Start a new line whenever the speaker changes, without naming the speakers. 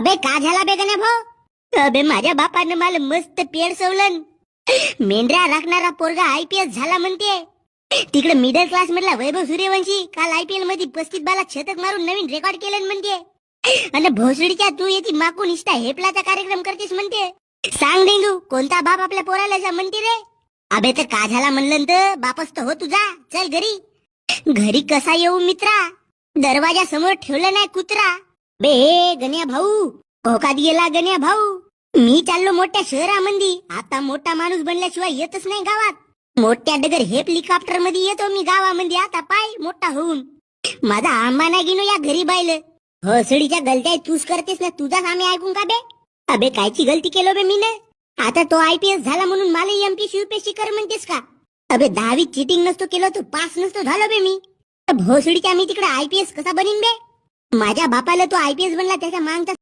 अबे का झाला बे गण्या भाऊ? अबे माझ्या बापानं मला मस्त पेड सवलन. मेंढ्या राखणारा पोरगा IPS झाला म्हणते. तिकडे मिडल क्लास मधला वैभव सूर्यवंशी काल IPL मध्ये 35 बाला शतक मारून नवीन रेकॉर्ड केलं म्हणते. आणि भोसडीच्या तू येते माकून इष्टा हेपलाचा कार्यक्रम करतेस म्हणते. सांग डेंगू कोणता बाप आपल्या पोराला जा म्हणते रे? अबे तर का झाला म्हणलं तर बापच तर हो तुझा. चल घरी. घरी कसा येऊ मित्रा? दरवाजा समोर ठेवलं नाही कुत्रा. बे गण्या भाऊ कोकात गेला गण्या भाऊ. मी चाललो मोठ्या शहरामध्ये. आता मोठा माणूस बनल्याशिवाय येतच नाही गावात. मोठ्या डगर हेलिकॉप्टर मध्ये येतो मी गावामध्ये आता पाय मोठा होऊन. माझा आंबा नाही घेणो या घरी बायलं. हसडीच्या गलत्या तूच करतेस ना, तुझाच आम्ही ऐकून का बे? अबे कायची गलती केलो बे मी ना? आता तो IPS झाला म्हणून मला MPSC UPSC कर म्हणतेस का? अबे 10वी चिटिंग नसतो केलो तर पास नसतो झालो बे मी. भोसडीच्या मी तिकडे IPS कसा बनीन बे? माझ्या बापाला तो IPS बनला त्याच्या मागचा